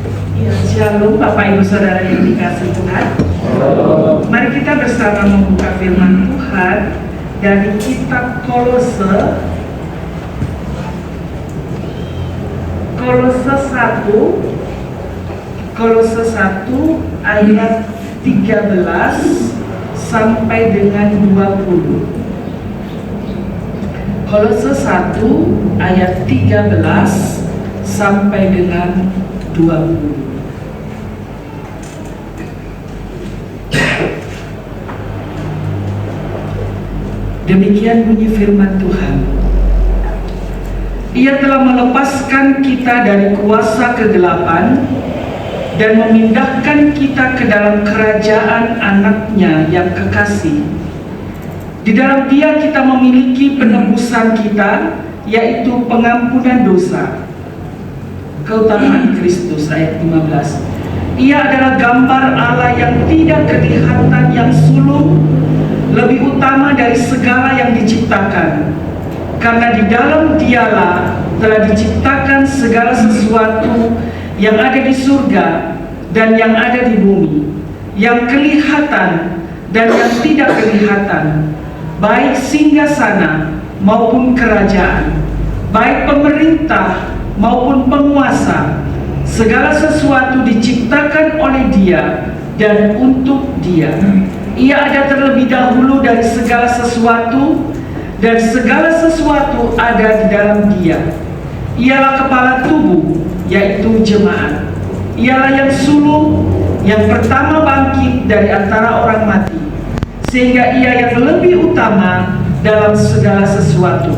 Ya, Shalom Bapak Ibu Saudara yang dikasihi Tuhan. Mari kita bersama membuka firman Tuhan dari kitab Kolose 1 ayat 13 sampai dengan 20. Kolose 1 ayat 13 sampai dengan 20. Demikian bunyi firman Tuhan. Ia telah melepaskan kita dari kuasa kegelapan dan memindahkan kita ke dalam kerajaan anaknya yang kekasih. Di dalam Dia kita memiliki penebusan kita, yaitu pengampunan dosa. Keutamaan Kristus ayat 15. Ia adalah gambar Allah yang tidak kelihatan, yang sulung, lebih utama dari segala yang diciptakan. Karena di dalam Dialah telah diciptakan segala sesuatu yang ada di surga dan yang ada di bumi, yang kelihatan dan yang tidak kelihatan, baik singgasana maupun kerajaan, baik pemerintah maupun penguasa. Segala sesuatu diciptakan oleh Dia dan untuk Dia. Ia ada terlebih dahulu dari segala sesuatu, dan segala sesuatu ada di dalam Dia. Ialah kepala tubuh, yaitu jemaat. Ialah yang sulung, yang pertama bangkit dari antara orang mati, sehingga Ia yang lebih utama dalam segala sesuatu.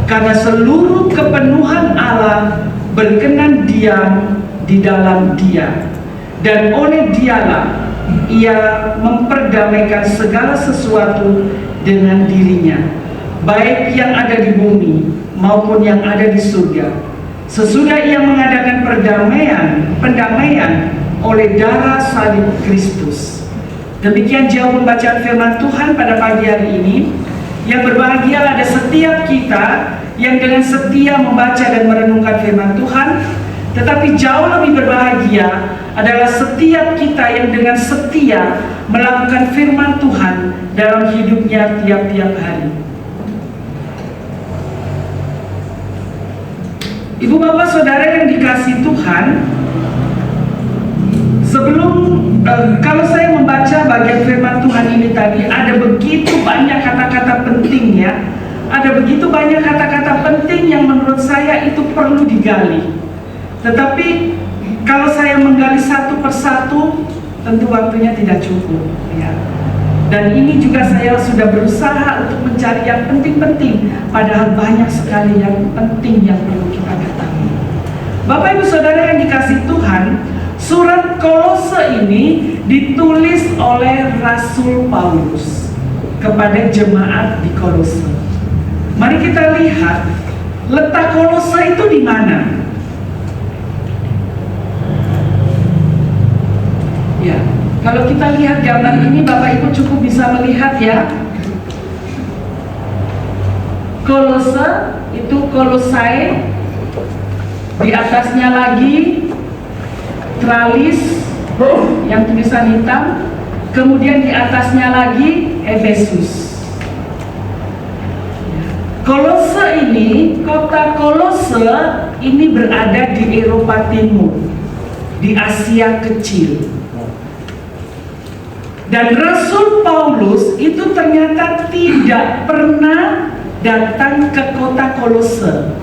Karena seluruh kepenuhan Allah berkenan diam di dalam Dia, dan oleh Dialah Ia memperdamaikan segala sesuatu dengan dirinya, baik yang ada di bumi maupun yang ada di surga. Sesudah Ia mengadakan pendamaian oleh darah salib Kristus. Demikian jauh pembacaan firman Tuhan pada pagi hari ini. Yang berbahagia ada setiap kita yang dengan setia membaca dan merenungkan firman Tuhan. Tetapi jauh lebih berbahagia adalah setiap kita yang dengan setia melakukan firman Tuhan dalam hidupnya tiap-tiap hari. Ibu bapak saudara yang dikasihi Tuhan, sebelum kalau saya membaca bagian firman Tuhan ini tadi, ada begitu banyak kata-kata penting ya. Ada begitu banyak kata-kata penting yang menurut saya itu perlu digali. Tetapi kalau saya menggali satu persatu, tentu waktunya tidak cukup ya. Dan ini juga saya sudah berusaha untuk mencari yang penting-penting, padahal banyak sekali yang penting yang perlu kita ketahui. Bapak Ibu Saudara yang dikasihi Tuhan, surat Kolose ini ditulis oleh Rasul Paulus kepada jemaat di Kolose. Mari kita lihat letak Kolose itu di mana. Ya, kalau kita lihat gambar ini, Bapak Ibu cukup bisa melihat ya. Kolose itu Kolosai, di atasnya lagi tralis yang tulisan hitam, kemudian di atasnya lagi Efesus. Kolose ini, kota Kolose ini berada di Eropa Timur, di Asia Kecil. Dan Rasul Paulus itu ternyata tidak pernah datang ke kota Kolose.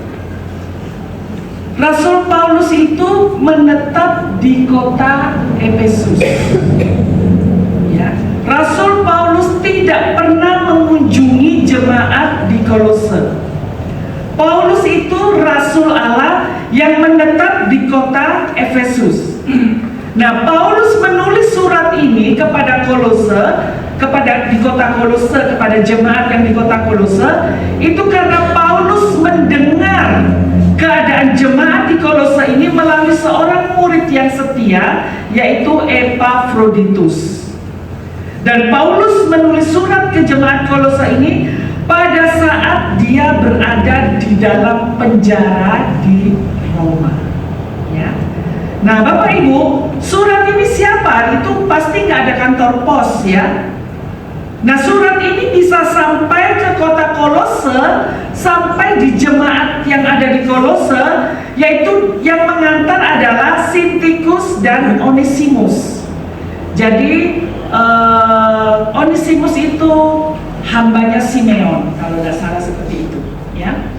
Rasul Paulus itu menetap di kota Efesus. Ya. Rasul Paulus tidak pernah mengunjungi jemaat di Kolose. Paulus itu Rasul Allah yang menetap di kota Efesus. Nah, Paulus menulis surat ini kepada Kolose, di kota Kolose, kepada jemaat yang di kota Kolose, itu karena Paulus mendengar keadaan jemaat di Kolose ini melalui seorang murid yang setia, yaitu Epafroditus. Dan Paulus menulis surat ke jemaat Kolose ini pada saat dia berada di dalam penjara di Roma. Ya. Nah, Bapak Ibu, surat ini siapa? Itu pasti nggak ada kantor pos ya. Nah, surat ini bisa sampai ke kota Kolose, sampai di jemaat yang ada di Kolose, yaitu yang mengantar adalah Sintikus dan Onesimus. Jadi Onesimus itu hambanya Simeon, kalau nggak salah seperti itu ya.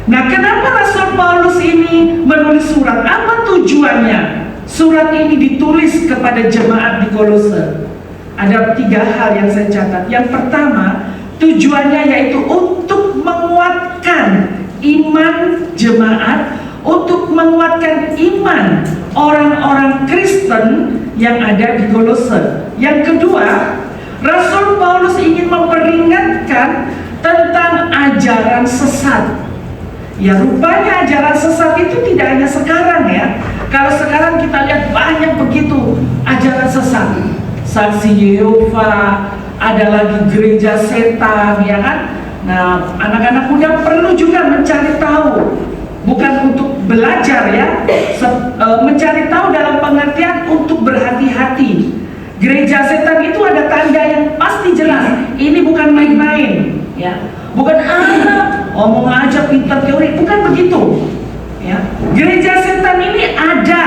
Nah, kenapa Rasul Paulus ini menulis surat? Apa tujuannya? Surat ini ditulis kepada jemaat di Kolose. Ada 3 hal yang saya catat. Yang pertama, tujuannya yaitu untuk menguatkan iman jemaat, untuk menguatkan iman orang-orang Kristen yang ada di Kolose. Yang kedua, Rasul Paulus ingin memperingatkan tentang ajaran sesat. Ya, rupanya ajaran sesat itu tidak hanya sekarang ya. Kalau sekarang kita lihat banyak begitu ajaran sesat. Saksi Yehova, ada lagi gereja setan, ya kan? Nah, anak-anak muda perlu juga mencari tahu, bukan untuk belajar ya, mencari tahu dalam pengertian untuk berhati-hati. Gereja setan itu ada tanda yang pasti jelas. Ini bukan main-main, ya. Bukan omong aja pintar teori, bukan begitu. Ya. Gereja setan ini ada.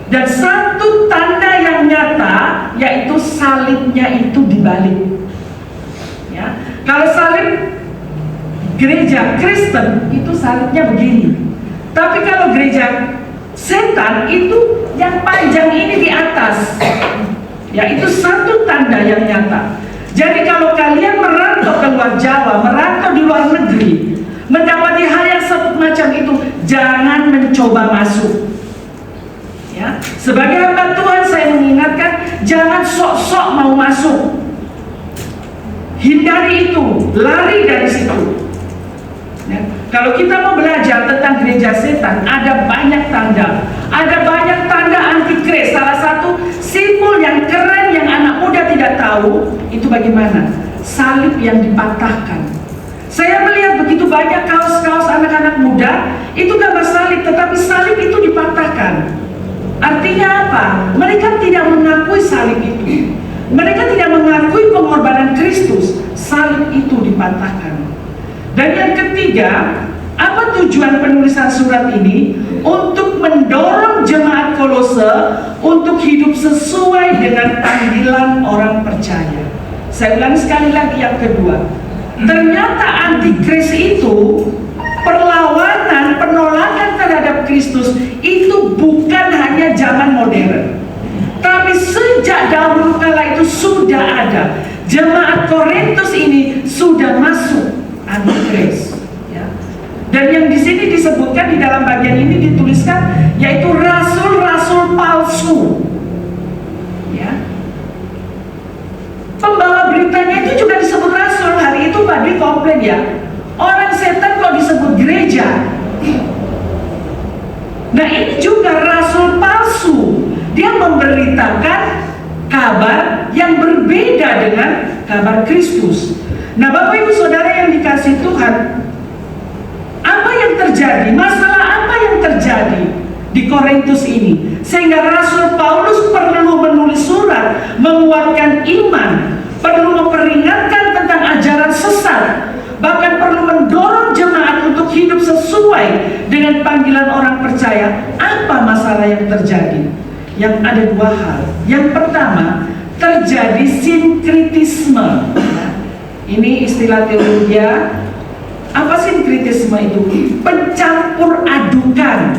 Dan satu tanda yang nyata yaitu salibnya itu dibalik. Ya, kalau salib gereja Kristen itu salibnya begini. Tapi kalau gereja setan itu yang panjang ini di atas. Ya, itu satu tanda yang nyata. Jadi kalau kalian merantau ke luar Jawa, merantau di luar negeri, mendapati hal yang semacam itu, jangan mencoba masuk. Ya, sebagai hamba Tuhan saya mengingatkan, jangan sok-sok mau masuk. Hindari itu, lari dari situ. Ya, kalau kita mau belajar tentang gereja setan, ada banyak tanda. Ada banyak tanda antikris. Salah satu simbol yang keren yang anak muda tidak tahu, itu bagaimana? Salib yang dipatahkan. Saya melihat begitu banyak kaos-kaos anak-anak muda, itu gambar salib, tetapi salib itu dipatahkan. Artinya apa? Mereka tidak mengakui salib itu. Mereka tidak mengakui pengorbanan Kristus. Salib itu dipatahkan. Dan yang ketiga, apa tujuan penulisan surat ini? Untuk mendorong jemaat Kolose untuk hidup sesuai dengan panggilan orang percaya. Saya ulangi sekali lagi yang kedua. Ternyata antikris itu, perlawanan, penolakan terhadap Kristus itu bukan hanya zaman modern, tapi sejak dahulu kala itu sudah ada. Jemaat Korintus ini sudah masuk antikris, ya. Dan yang di sini disebutkan di dalam bagian ini dituliskan yaitu rasul-rasul palsu, ya. Pembawa beritanya itu juga disebut rasul. Hari itu Pak Dwi komplain ya, orang setan kok disebut gereja. Nah, ini juga rasul palsu. Dia memberitakan kabar yang berbeda dengan kabar Kristus. Nah, Bapak Ibu Saudara yang dikasihi Tuhan, apa yang terjadi? Masalah apa yang terjadi di Korintus ini? Sehingga Rasul Paulus perlu menulis surat menguatkan iman, perlu memperingatkan tentang ajaran sesat, bahkan perlu mendorong jemaat untuk hidup sesuai dengan panggilan orang percaya. Apa masalah yang terjadi? Yang ada 2 hal. Yang pertama, terjadi sinkritisme. Ini istilah teologi. Apa sinkritisme itu? Pencampur adukan.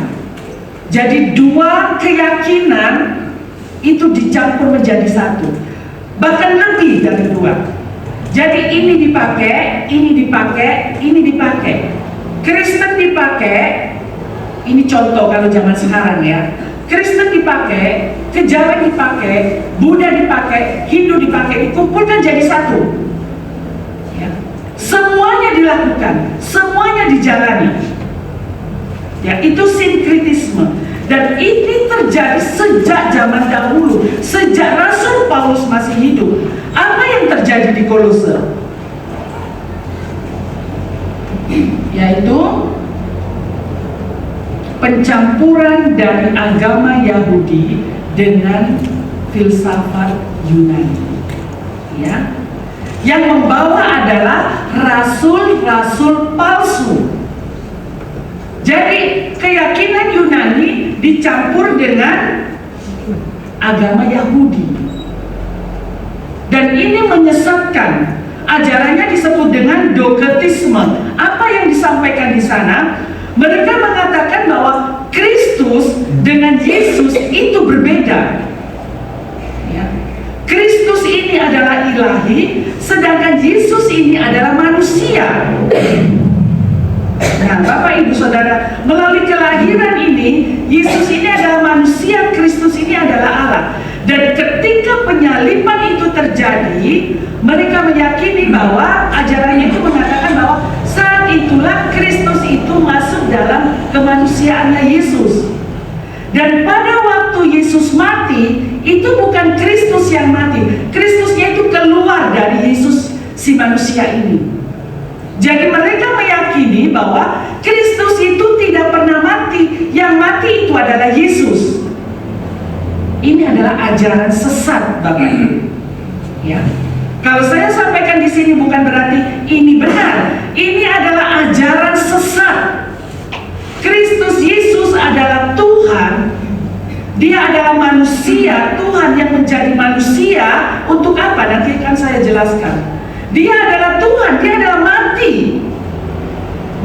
Jadi 2 keyakinan itu dicampur menjadi satu, bahkan lebih dari 2. Jadi ini dipakai, ini dipakai, ini dipakai. Kristen dipakai, ini contoh kalau zaman sekarang ya. Kristen dipakai, Kejawen dipakai, Buddha dipakai, Hindu dipakai, dikumpulkan jadi satu. Ya. Semuanya dilakukan, semuanya dijalani. Ya, itu sinkritisme. Dan ini terjadi sejak zaman dahulu, sejak Rasul Paulus masih hidup. Apa yang terjadi di Kolose? Yaitu pencampuran dari agama Yahudi dengan filsafat Yunani. Ya. Yang membawa adalah rasul-rasul palsu. Jadi keyakinan Yunani dicampur dengan agama Yahudi. Dan ini menyesatkan. Ajarannya disebut dengan doketisme. Apa yang disampaikan di sana? Mereka mengatakan bahwa Kristus dengan Yesus itu berbeda. Ya. Kristus ini adalah ilahi, sedangkan Yesus ini adalah manusia. Nah, Bapak Ibu Saudara, melalui kelahiran ini, Yesus ini adalah manusia, Kristus ini adalah Allah. Dan ketika penyaliban itu terjadi, mereka meyakini bahwa ajarannya itu mengatakan bahwa saat itulah Kristus itu masuk dalam kemanusiaannya Yesus. Dan pada waktu Yesus mati, itu bukan Kristus yang mati. Kristusnya itu keluar dari Yesus si manusia ini. Jadi mereka meyakini bahwa Kristus itu tidak pernah mati. Yang mati itu adalah Yesus. Ini adalah ajaran sesat, Bapak Ibu. Ya. Kalau saya sampaikan di sini bukan berarti ini benar. Ini adalah ajaran sesat. Kristus Yesus adalah Tuhan. Dia adalah manusia. Tuhan yang menjadi manusia untuk apa? Nanti akan saya jelaskan. Dia adalah Tuhan. Dia adalah mati.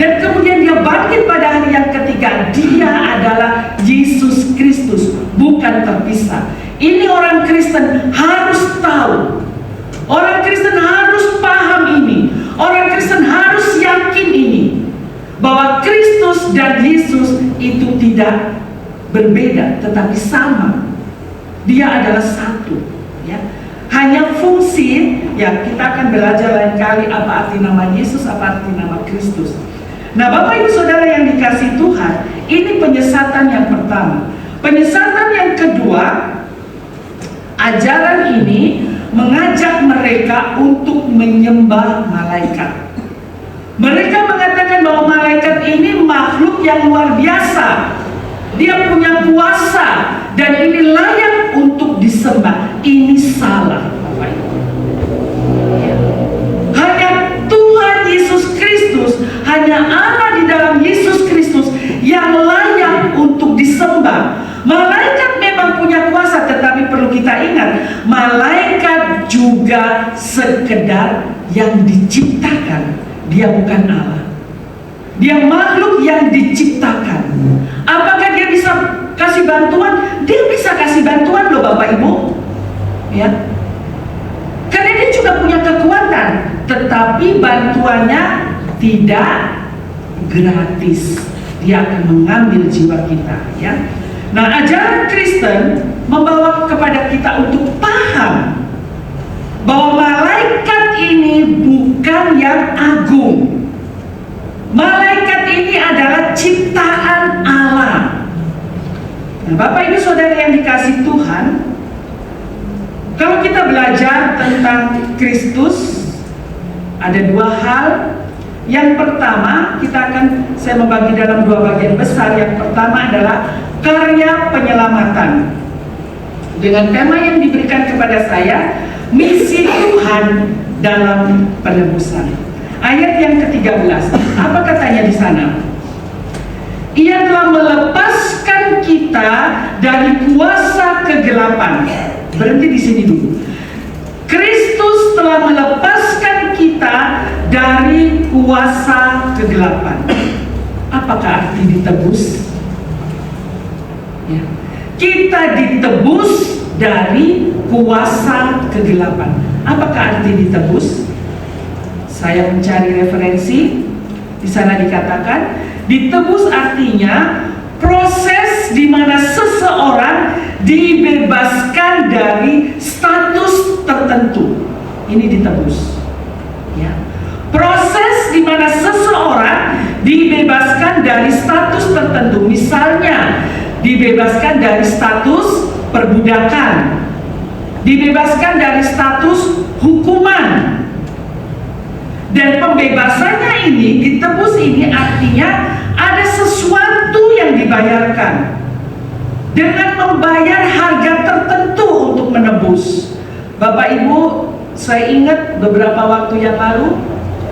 Dan kemudian dia bangkit pada hari yang ketiga. Dia adalah Yesus Kristus, bukan terpisah. Ini orang Kristen harus tahu. Orang Kristen harus paham ini. Orang Kristen harus yakin ini. Bahwa Kristus dan Yesus itu tidak berbeda, tetapi sama. Dia adalah satu. Ya. Hanya fungsi, ya kita akan belajar lain kali apa arti nama Yesus, apa arti nama Kristus. Nah, Bapak Ibu Saudara yang dikasihi Tuhan, ini penyesatan yang pertama. Penyesatan yang kedua, ajaran ini mengajak mereka untuk menyembah malaikat. Mereka mengatakan bahwa malaikat ini makhluk yang luar biasa. Dia punya kuasa dan ini layak untuk disembah. Ini salah, Bapak Ibu. Hanya Tuhan Yesus Kristus, hanya Allah di dalam Yesus Kristus yang layak untuk disembah. Malaikat memang punya kuasa, tetapi perlu kita ingat, malaikat juga sekedar yang diciptakan. Dia bukan Allah. Dia makhluk yang diciptakan. Apakah dia bisa kasih bantuan? Dia bisa kasih bantuan loh Bapak Ibu. Ya. Karena dia juga punya kekuatan, tetapi bantuannya tidak gratis. Dia akan mengambil jiwa kita, ya. Nah, ajaran Kristen membawa kepada kita untuk paham bahwa malaikat ini bukan yang agung. Malaikat ini adalah ciptaan Allah. Nah, Bapak Ibu Saudara yang dikasihi Tuhan, kalau kita belajar tentang Kristus, ada dua hal. Yang pertama, saya membagi dalam dua bagian besar. Yang pertama adalah karya penyelamatan. Dengan tema yang diberikan kepada saya, misi Tuhan dalam penebusan. Ayat yang ke-13, apa katanya di sana? Ia telah melepaskan kita dari kuasa kegelapan. Berhenti di sini dulu. Kristus telah melepaskan kita dari kuasa kegelapan. Apakah arti ditebus? Ya. Kita ditebus dari kuasa kegelapan. Apakah arti ditebus? Saya mencari referensi. Di sana dikatakan, ditebus artinya proses di mana seseorang dibebaskan dari status tertentu. Ini ditebus. Ya. Proses di mana seseorang dibebaskan dari status tertentu. Misalnya, dibebaskan dari status perbudakan, dibebaskan dari status hukuman. Dan pembebasannya ini, ditebus ini artinya ada sesuatu yang dibayarkan dengan membayar harga tertentu untuk menebus. Bapak Ibu, saya ingat beberapa waktu yang lalu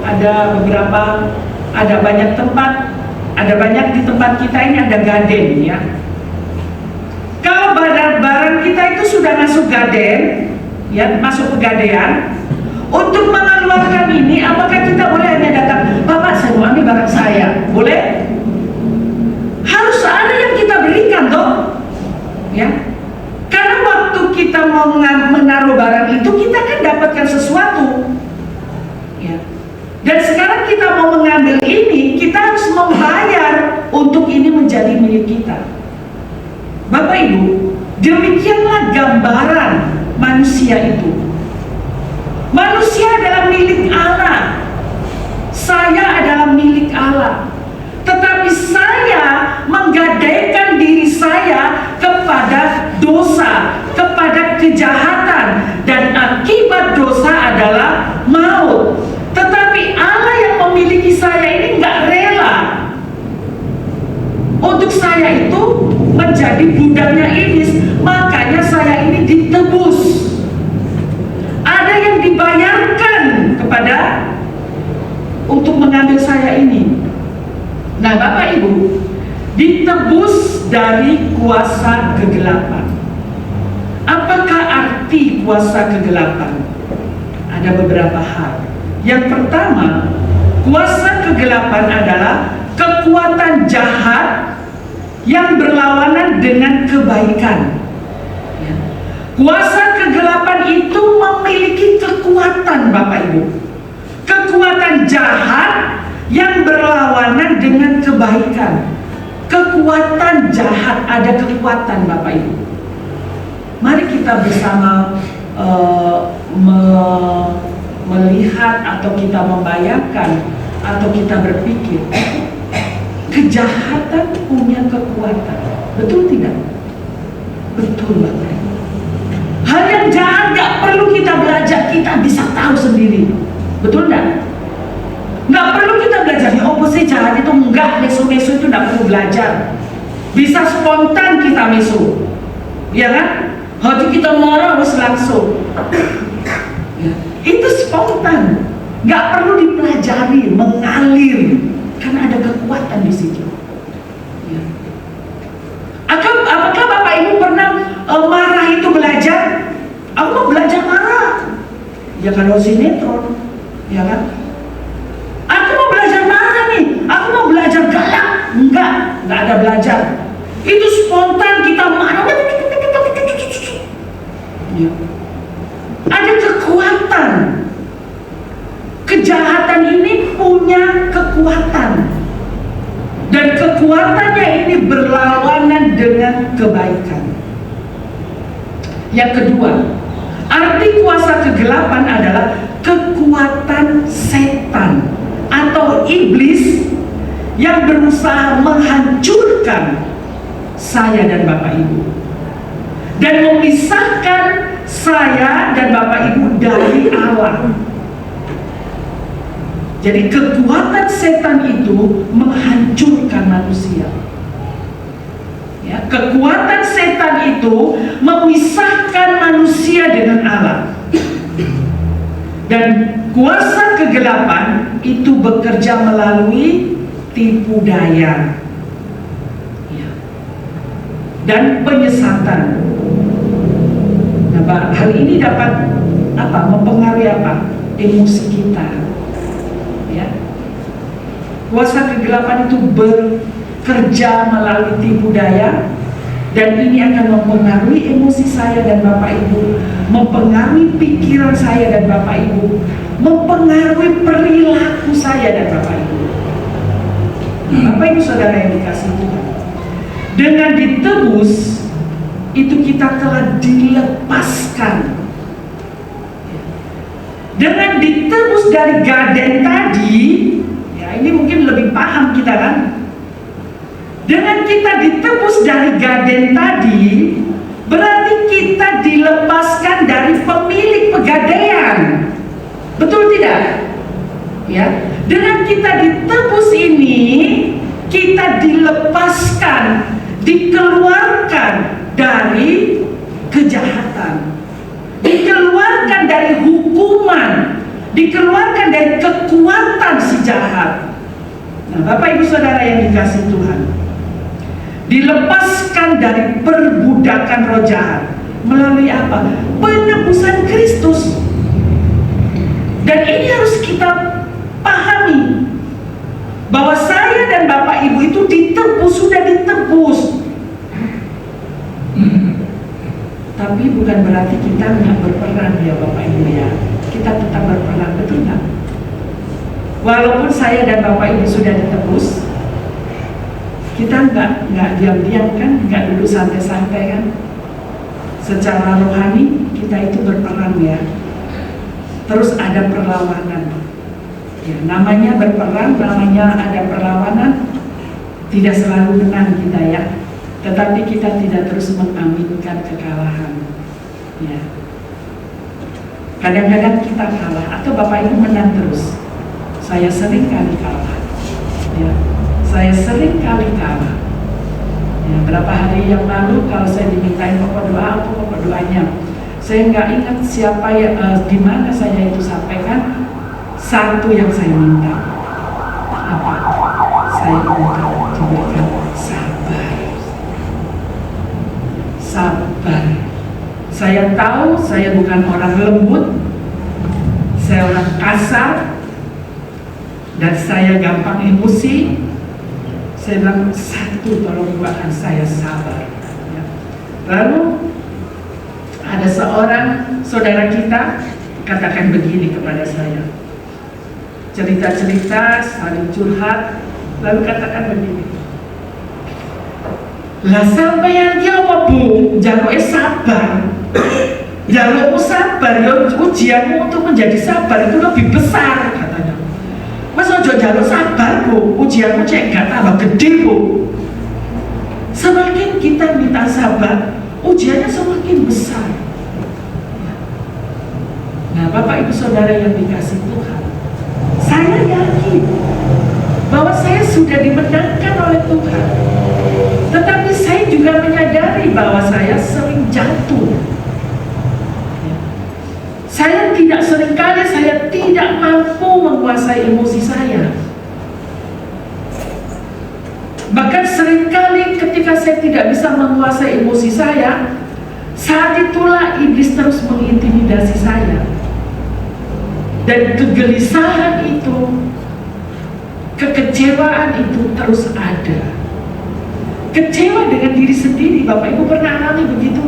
ada banyak di tempat kita ini ada gaden ya. Kalau barang kita itu sudah masuk gaden, ya masuk pegadaian, untuk mengeluarkan ini, apakah kita boleh hanya datang, Bapak saya mau ambil barang saya, boleh? Harus ada yang kita berikan toh, ya. Karena waktu kita mau menaruh barang itu, kita kan dapatkan sesuatu, ya. Dan sekarang kita mau mengambil ini, kita harus membayar untuk ini menjadi milik kita. Bapak Ibu, demikianlah gambaran manusia itu. Manusia adalah milik Allah. Saya adalah milik Allah. Tetapi saya menggadaikan diri saya kepada dosa, kepada kejahatan, dan akibat dosa adalah maut. Tetapi Allah yang memiliki saya ini nggak rela untuk saya itu menjadi budaknya iblis. Makanya saya ini ditebus. Ada yang dibayarkan kepada untuk mengambil saya ini. Nah Bapak Ibu, ditebus dari kuasa kegelapan. Apakah arti kuasa kegelapan? Ada beberapa hal. Yang pertama, kuasa kegelapan adalah kekuatan jahat yang berlawanan dengan kebaikan. Kuasa kegelapan itu memiliki kekuatan Bapak Ibu. Kekuatan jahat yang berlawanan dengan kebaikan. Kekuatan jahat, ada kekuatan Bapak Ibu. Mari kita bersama melihat atau kita membayangkan atau kita berpikir, kejahatan punya kekuatan. Betul tidak? Betul Bapak Ibu. Hal yang jahat gak perlu kita belajar, kita bisa tahu sendiri. Betul gak? Gak perlu kita belajar, ya opposite jahat itu enggak, meso-meso itu gak perlu belajar. Bisa spontan kita meso, ya kan? Hati kita marah harus langsung ya. Itu spontan, gak perlu dipelajari, mengalir, karena ada kekuatan di situ ya. Apakah Bapak Ibu pernah marah itu belajar? Aku mau belajar marah. Ya kalau sinetron, ya kan? Aku mau belajar marah nih. Aku mau belajar galak. Enggak ada belajar. Itu spontan kita marah. Ya. Ada kekuatan. Kejahatan ini punya kekuatan. Dan kekuatannya ini berlawanan dengan kebaikan. Yang kedua, arti kuasa kegelapan adalah kekuatan setan atau iblis yang berusaha menghancurkan saya dan Bapak Ibu dan memisahkan saya dan Bapak Ibu dari Allah. Jadi kekuatan setan itu menghancurkan manusia. Ya, kekuatan setan itu memisahkan manusia dengan Allah. Dan kuasa kegelapan itu bekerja melalui tipu daya ya, dan penyesatan. Nah, hal ini dapat mempengaruhi emosi kita. Ya. Kuasa kegelapan itu bekerja melalui tipu daya, dan ini akan mempengaruhi emosi saya dan Bapak Ibu, mempengaruhi pikiran saya dan Bapak Ibu, mempengaruhi perilaku saya dan Bapak Ibu. Bapak Ibu Saudara yang dikasihi Tuhan, dengan ditebus itu kita telah dilepaskan. Dengan ditebus dari gaden tadi, ya ini mungkin lebih paham kita kan. Dengan kita ditebus dari gaden tadi, berarti kita dilepaskan dari pemilik pegadaian. Betul tidak? Ya. Dengan kita ditebus ini, kita dilepaskan, dikeluarkan dari kejahatan, dikeluarkan dari hukuman, dikeluarkan dari kekuatan si jahat. Nah, Bapak Ibu Saudara yang dikasihi Tuhan, dilepaskan dari perbudakan roh jahat melalui apa? Penebusan Kristus. Dan ini harus kita pahami, bahwa saya dan Bapak Ibu itu ditebus, sudah ditebus. Tapi bukan berarti kita nggak berperan ya Bapak Ibu ya. Kita tetap berperan, betul nggak? Walaupun saya dan Bapak Ibu sudah ditebus, kita nggak diam-diam kan, nggak duduk santai-santai kan. Secara rohani kita itu berperan ya. Terus ada perlawanan. Ya, namanya berperang, namanya ada perlawanan. Tidak selalu menang kita ya. Tetapi kita tidak terus mengaminkan kekalahan. Ya. Kadang-kadang kita kalah atau Bapak Ibu menang terus. Saya sering kali kalah. Ya. Saya sering kali kalah. Ya, berapa hari yang lalu kalau saya dimintain pokok doa, apa pokok doanya? Saya nggak ingat siapa ya, di mana saya itu sampaikan. Satu yang saya minta, apa? Saya minta diberikan sabar. Sabar. Saya tahu saya bukan orang lembut, saya orang kasar, dan saya gampang emosi. Saya bilang, satu tolong buatkan saya sabar. Ya. Lalu ada seorang saudara kita katakan begini kepada saya, cerita-cerita, saling curhat, lalu katakan begini, lah sampai yang dia apa Bu, jaluknya sabar. Jalukmu sabar, ya ujianmu untuk menjadi sabar itu lebih besar katanya. Mas ojo jaluk sabar Bu, ujianmu cek gak tambah gede Bu. Semakin kita minta sabar, ujiannya semakin besar. Nah Bapak Ibu Saudara yang dikasih Tuhan, saya yakin bahwa saya sudah dimenangkan oleh Tuhan. Tetapi saya juga menyadari bahwa saya sering jatuh. Saya tidak mampu menguasai emosi saya. Bahkan seringkali ketika saya tidak bisa menguasai emosi saya, saat itulah iblis terus mengintimidasi saya. Dan kegelisahan itu, kekecewaan itu terus ada. Kecewa dengan diri sendiri. Bapak Ibu pernah alami begitu?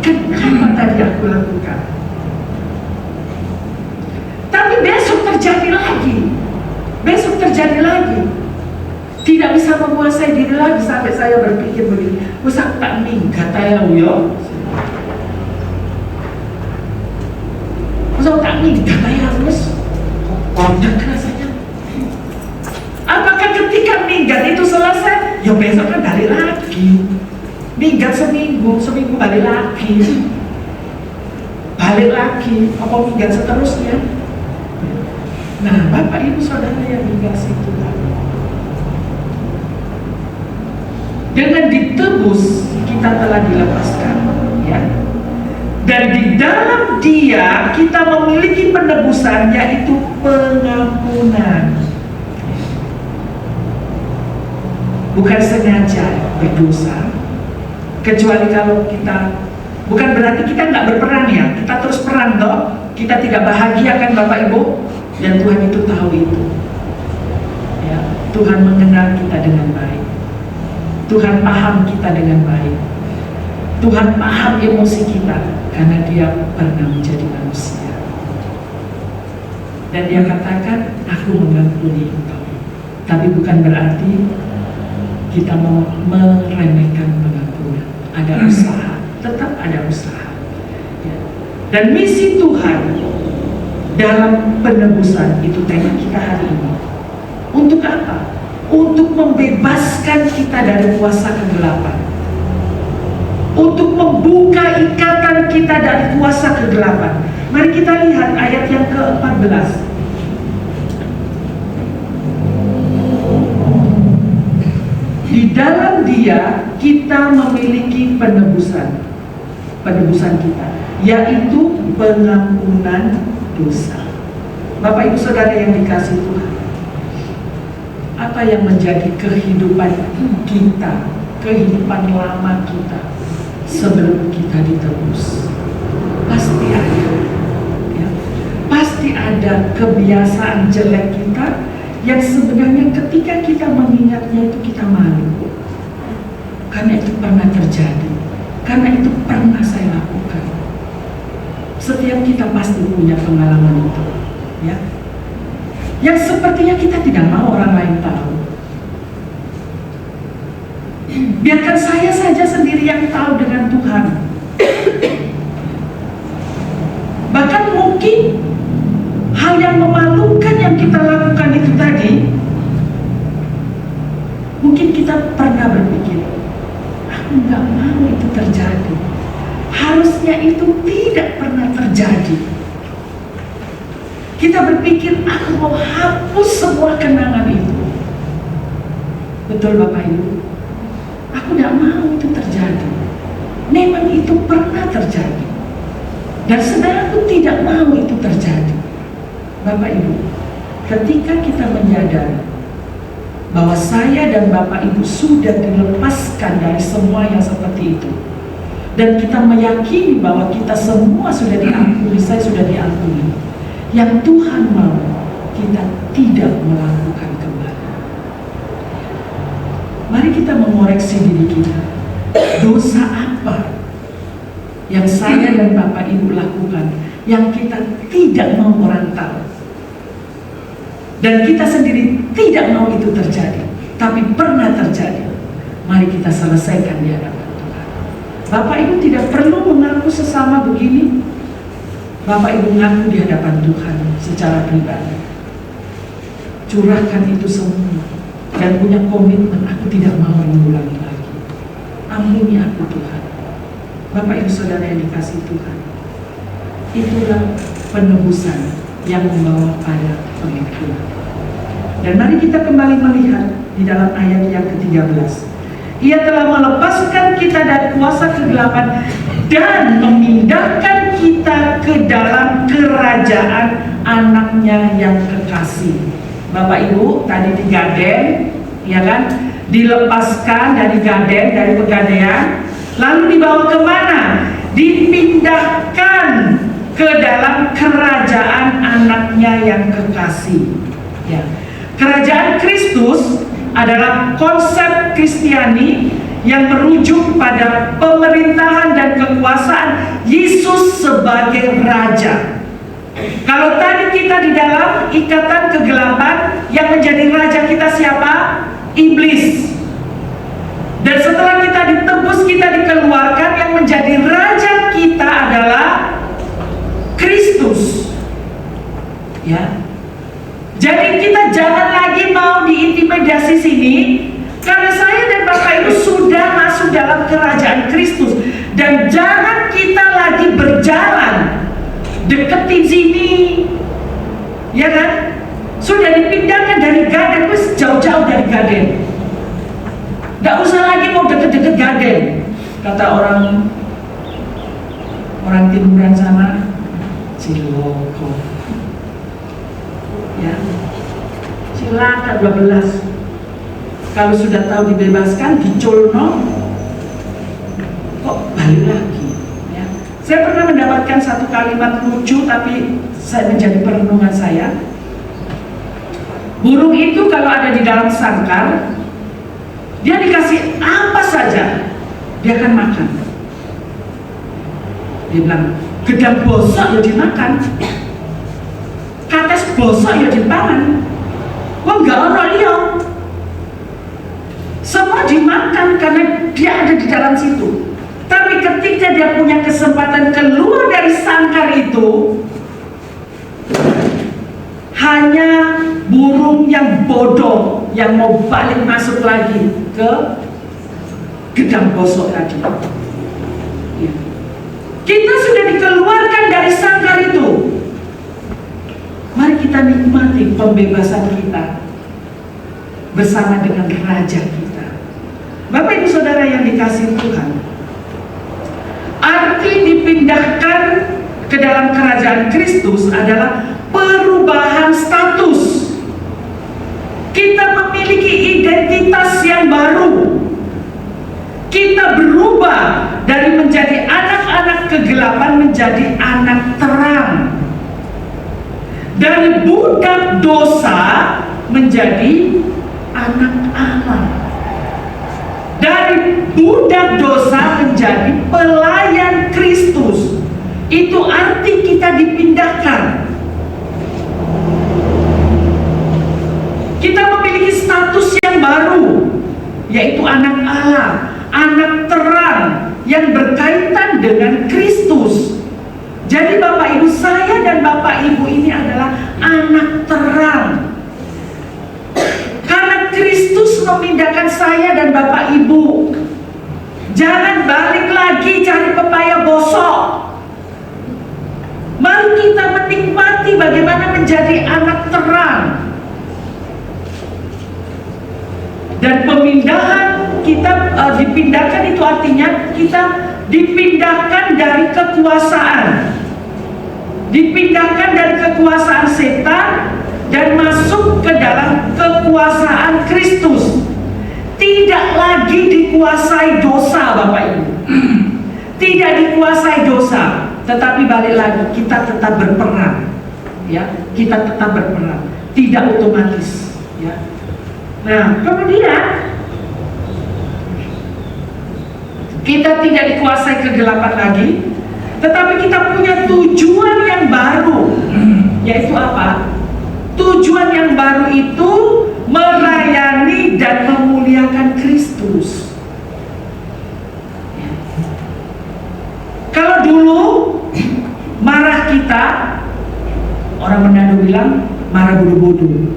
Kenapa tadi aku lakukan? Tapi besok terjadi lagi. Besok terjadi lagi. Tidak bisa menguasai diri lagi sampai saya berpikir begini, usah tak minggat ya uyo. Usah tak minggat ya us. Dan rasanya, apakah ketika minggat itu selesai? Ya besok kan balik lagi. Minggat seminggu balik lagi. Balik lagi, apa minggat seterusnya? Nah, Bapak Ibu Saudara yang dikasihi Tuhan, dengan ditebus kita telah dilepaskan, ya. Dan di dalam Dia kita memiliki penebusan, yaitu pengampunan. Bukan sengaja berdosa, kecuali kalau kita, bukan berarti kita nggak berperan ya, kita terus perang toh, kita tidak bahagia kan Bapak Ibu, dan Tuhan itu tahu itu. Ya, Tuhan mengenal kita dengan baik. Tuhan paham kita dengan baik. Tuhan paham emosi kita karena Dia pernah menjadi manusia. Dan Dia katakan, aku mengampuni engkau. Tapi bukan berarti kita mau meremehkan pengampunan. Ada usaha, tetap ada usaha. Ya. Dan misi Tuhan dalam penebusan itu tema kita hari ini. Untuk apa? Untuk membebaskan kita dari kuasa kegelapan, untuk membuka ikatan kita dari kuasa kegelapan. Mari kita lihat ayat yang ke-14. Dia kita memiliki penebusan kita, yaitu pengampunan dosa. Bapak Ibu Saudara yang dikasihi Tuhan, apa yang menjadi kehidupan kita, kehidupan lama kita sebelum kita ditebus? Pasti ada, ya. Pasti ada kebiasaan jelek kita yang sebenarnya ketika kita mengingatnya itu kita malu, karena itu pernah terjadi, karena itu pernah saya lakukan. Setiap kita pasti punya pengalaman itu, ya. Yang sepertinya kita tidak mau orang lain tahu. Biarkan saya saja sendiri yang tahu dengan Tuhan. Bahkan mungkin hal yang memalukan yang kita lakukan itu tadi, mungkin kita pernah berpikir, aku nggak mau itu terjadi. Harusnya itu tidak pernah terjadi. Kita berpikir, aku mau hapus semua kenangan itu. Betul Bapak Ibu? Aku tidak mau itu terjadi. Memang itu pernah terjadi. Dan saudaraku tidak mau itu terjadi. Bapak Ibu, ketika kita menyadari bahwa saya dan Bapak Ibu sudah dilepaskan dari semua yang seperti itu, dan kita meyakini bahwa kita semua sudah diampuni, saya sudah diampuni, yang Tuhan mau kita tidak melakukan kembali. Mari kita mengoreksi diri kita. Dosa apa yang saya dan Bapak Ibu lakukan yang kita tidak mau orang tahu, dan kita sendiri tidak mau itu terjadi, tapi pernah terjadi? Mari kita selesaikan di hadapan Tuhan. Bapak Ibu tidak perlu mengaku sesama begini. Bapak Ibu mengaku di hadapan Tuhan secara pribadi. Curahkan itu semua dan punya komitmen, aku tidak mau mengulangi lagi. Ampuni aku Tuhan. Bapak Ibu Saudara yang dikasihi Tuhan, itulah penebusan yang membawa pada pengampunan. Dan mari kita kembali melihat di dalam ayat yang ke-13. Ia telah melepaskan kita dari kuasa kegelapan dan memindahkan kita ke dalam kerajaan anaknya yang kekasih. Bapak Ibu, tadi di Gaden, ya kan, dilepaskan dari Gaden, dari pegadaian, lalu dibawa kemana? Dipindahkan ke dalam kerajaan anaknya yang kekasih, ya. Kerajaan Kristus adalah konsep Kristiani yang merujuk pada pemerintahan dan kekuasaan Yesus sebagai Raja. Kalau tadi kita di dalam ikatan kegelapan, yang menjadi raja kita siapa? Iblis. Dan setelah kita ditebus, kita dikeluarkan, yang menjadi raja kita adalah Kristus. Ya. Jadi kita jangan lagi mau diintimidasi sini, karena saya dan Bapak Ibu sudah masuk dalam kerajaan Kristus. Dan jangan kita lagi berjalan deketin sini, ya kan? Sudah dipindahkan dari Gaden, terus jauh-jauh dari Gaden. Gak usah lagi mau deket-deket Gaden. Kata orang timuran sana, Ciloko. Ya, silakan 12. Kalau sudah tahu dibebaskan, diculno, kok balik lagi? Ya. Saya pernah mendapatkan satu kalimat lucu, tapi saya menjadi perenungan saya. Burung itu kalau ada di dalam sangkar, dia dikasih apa saja, dia akan makan. Dia bilang, gedang bosok ya dimakan, kates bosok ya dipangan. Wah, nggak ono liyo. Semua dimakan karena dia ada di dalam situ. Tapi ketika dia punya kesempatan keluar dari sangkar itu, hanya burung yang bodoh yang mau balik masuk lagi ke gedang bosok tadi. Ya. Kita sudah dikeluarkan dari sangkar itu. Mari kita nikmati pembebasan kita bersama dengan Raja kita. Bapak Ibu Saudara yang dikasihi Tuhan, arti dipindahkan ke dalam kerajaan Kristus adalah perubahan status. Kita memiliki identitas yang baru. Kita berubah dari menjadi anak-anak kegelapan menjadi anak terang. Dari budak dosa menjadi anak Allah. Dari budak dosa menjadi pelayan Kristus. Itu arti kita dipindahkan. Kita memiliki status yang baru, yaitu anak Allah, anak terang yang berkaitan dengan Kristus. Jadi Bapak Ibu, saya dan Bapak Ibu ini adalah anak terang. Karena Kristus memindahkan saya dan Bapak Ibu. Jangan balik lagi cari pepaya bosok. Mari kita menikmati bagaimana menjadi anak terang. Dan pemindahan kita dipindahkan itu artinya kita dipindahkan dari kekuasaan. Dipindahkan dari kekuasaan setan dan masuk ke dalam kekuasaan Kristus. Tidak lagi dikuasai dosa, Bapak Ibu. Tidak dikuasai dosa, tetapi balik lagi kita tetap berperan. Ya, kita tetap berperan, tidak otomatis, ya. Nah, kemudian kita tidak dikuasai kegelapan lagi, tetapi kita punya tujuan yang baru, yaitu apa? Tujuan yang baru itu melayani dan memuliakan Kristus. Kalau dulu marah kita, orang Manado bilang marah bodoh-bodoh.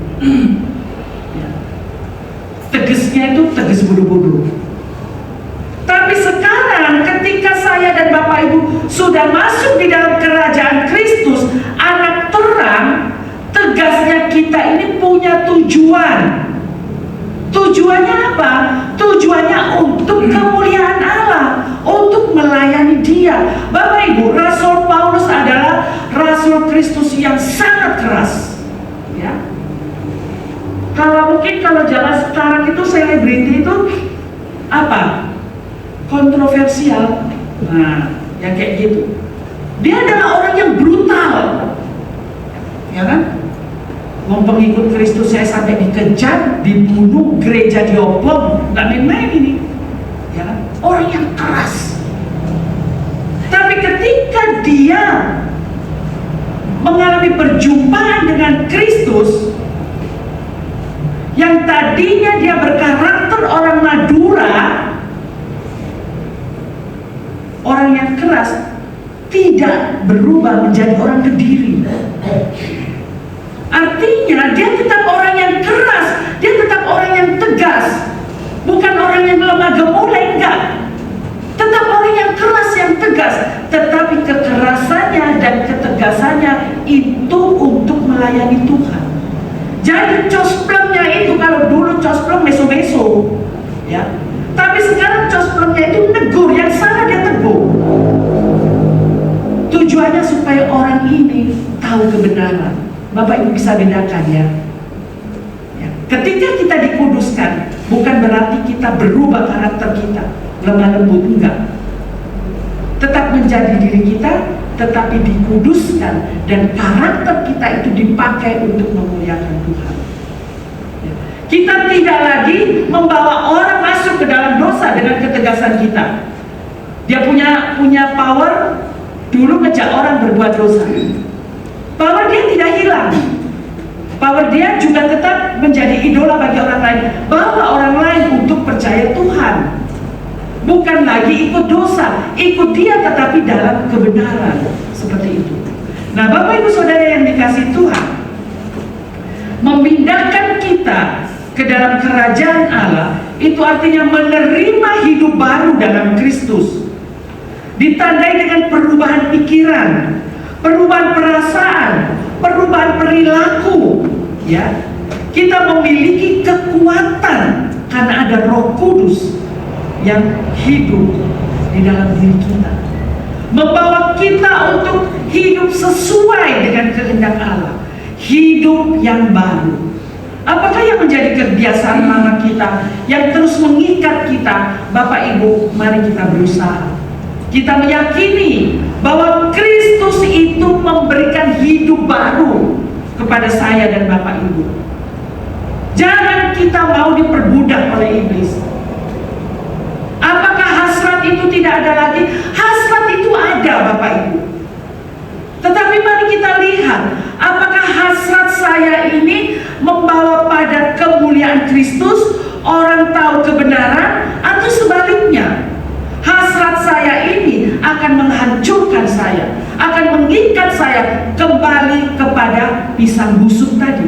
Tegesnya itu teges bodoh-bodoh. Tapi sekarang ketika saya dan Bapak Ibu sudah masuk di dalam kerajaan Kristus, anak terang, tegasnya kita ini punya tujuan. Tujuannya apa? Tujuannya untuk kemuliaan Allah, untuk melayani Dia. Bapak Ibu, Rasul Paulus adalah Rasul Kristus yang sangat keras, ya. Kalau mungkin kalau zaman sekarang itu selebriti itu apa? Kontroversial. Nah, yang kayak gitu. Dia adalah orang yang brutal, ya kan? Mau pengikut Kristus saya sampai dikejar, dibunuh, gereja diobong, nggak main-main ini, ya kan? Orang yang keras. Tapi ketika dia mengalami perjumpaan dengan Kristus, yang tadinya dia berkarakter orang Madura, orang yang keras, tidak berubah menjadi orang Kediri. Artinya dia tetap orang yang keras, dia tetap orang yang tegas, bukan orang yang lemah gemulai, enggak. Tetap orang yang keras, yang tegas, tetapi kekerasannya dan ketegasannya itu untuk melayani Tuhan. Jadi cosplengnya itu, kalau dulu cospleng meso-meso, ya. Tapi sekarang cosplengnya itu negur, yang salah dia tegur. Tujuannya supaya orang ini tahu kebenaran. Bapak Ibu bisa bedakan, ya. Ketika kita dikuduskan, bukan berarti kita berubah karakter kita, lemah lembut, enggak. Tetap menjadi diri kita, tetapi dikuduskan dan karakter kita itu dipakai untuk memuliakan Tuhan. Kita tidak lagi membawa orang masuk ke dalam dosa dengan ketegasan kita. Dia punya power, dulu ngejak orang berbuat dosa. Power dia tidak hilang. Power dia juga tetap menjadi idola bagi orang lain. Bawa orang lain untuk percaya Tuhan. Bukan lagi ikut dosa, ikut dia tetapi dalam kebenaran. Seperti itu. Nah, Bapak Ibu Saudara yang dikasihi Tuhan, memindahkan kita ke dalam kerajaan Allah itu artinya menerima hidup baru dalam Kristus. Ditandai dengan perubahan pikiran, perubahan perasaan, perubahan perilaku, ya. Kita memiliki kekuatan karena ada Roh Kudus yang hidup di dalam diri kita, membawa kita untuk hidup sesuai dengan kehendak Allah, hidup yang baru. Apakah yang menjadi kebiasaan lama kita yang terus mengikat kita? Bapak Ibu, mari kita berusaha. Kita meyakini bahwa Kristus itu memberikan hidup baru kepada saya dan Bapak Ibu. Jangan kita mau diperbudak oleh iblis. Apakah hasrat itu tidak ada lagi? Hasrat itu ada, Bapak Ibu. Tetapi mari kita lihat, apakah hasrat saya ini membawa pada kemuliaan Kristus, orang tahu kebenaran, atau sebaliknya? Hasrat saya ini akan menghancurkan saya, akan mengikat saya kembali kepada pisang busuk tadi.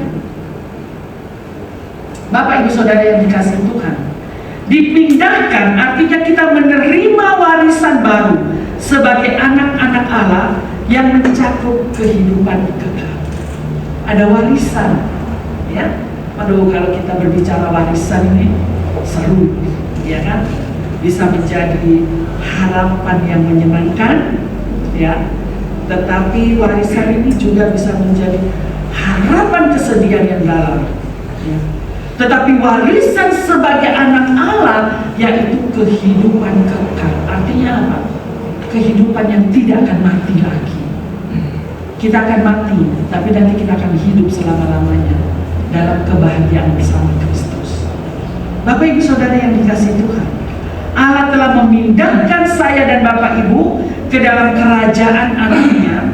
Bapak Ibu Saudara yang dikasihi Tuhan, dipindahkan artinya kita menerima warisan baru sebagai anak-anak Allah yang mencakup kehidupan kekal. Ada warisan, ya. Aduh, kalau kita berbicara warisan ini seru, ya kan? Bisa menjadi harapan yang menyenangkan, ya. Tetapi warisan ini juga bisa menjadi harapan kesedihan yang dalam, ya. Tetapi warisan sebagai anak Allah yaitu kehidupan kekal. Artinya apa? Kehidupan yang tidak akan mati lagi. Kita akan mati, tapi nanti kita akan hidup selama-lamanya dalam kebahagiaan bersama Kristus. Bapak Ibu Saudara yang dikasihi Tuhan, Allah telah memindahkan saya dan Bapak Ibu ke dalam kerajaan anaknya.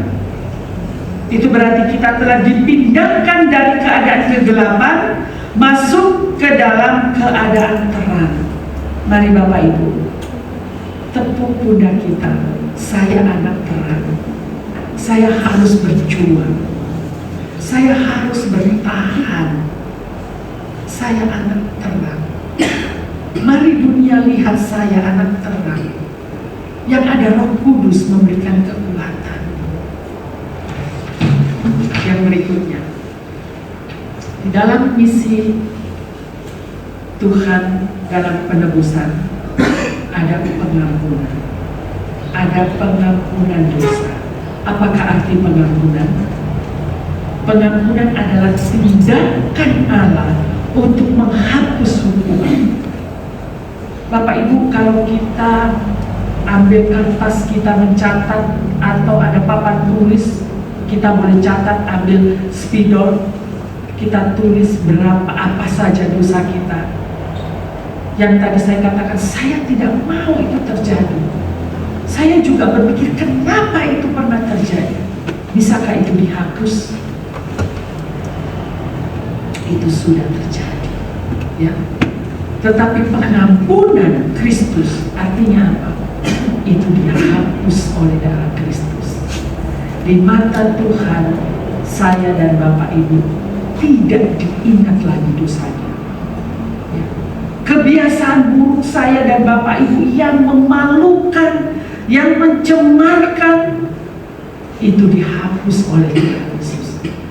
Itu berarti kita telah dipindahkan dari keadaan kegelapan masuk ke dalam keadaan terang. Mari Bapak Ibu, tepuk pundak kita. Saya anak terang. Saya harus berjuang. Saya harus bertahan. Saya anak terang. Mari dunia lihat saya anak terang yang ada Roh Kudus memberikan kekuatan. Yang berikutnya, di dalam misi Tuhan dalam penebusan ada pengampunan, ada pengampunan dosa. Apakah arti pengampunan? Pengampunan adalah tindakan Allah untuk menghapus hukuman. Bapak Ibu, kalau kita ambil kertas, kita mencatat, atau ada papan tulis, kita boleh catat, ambil spidol, kita tulis berapa apa saja dosa kita. Yang tadi saya katakan, saya tidak mau itu terjadi. Saya juga berpikir, kenapa itu pernah terjadi? Bisakah itu dihapus? Itu sudah terjadi, ya. Tetapi pengampunan Kristus artinya apa? Itu dihapus oleh darah Kristus. Di mata Tuhan, saya dan Bapak Ibu tidak diingat lagi dosanya, ya. Kebiasaan buruk saya dan Bapak Ibu yang memalukan, yang mencemarkan, itu dihapus oleh Tuhan Yesus,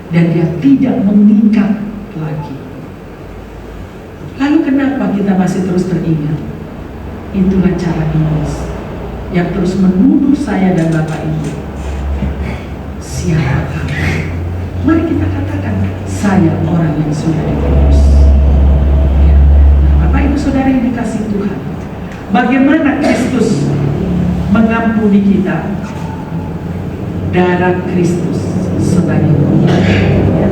dan Dia tidak mengikat lagi. Lalu kenapa kita masih terus teringat? Itulah cara iblis yang terus menuduh saya dan Bapak Ibu. Siapa kamu? Mari kita katakan, saya orang yang sudah ditebus, ya. Nah, Bapak Ibu Saudara yang dikasihi Tuhan, bagaimana Kristus mengampuni kita? Darah Kristus sebagai korban, ya.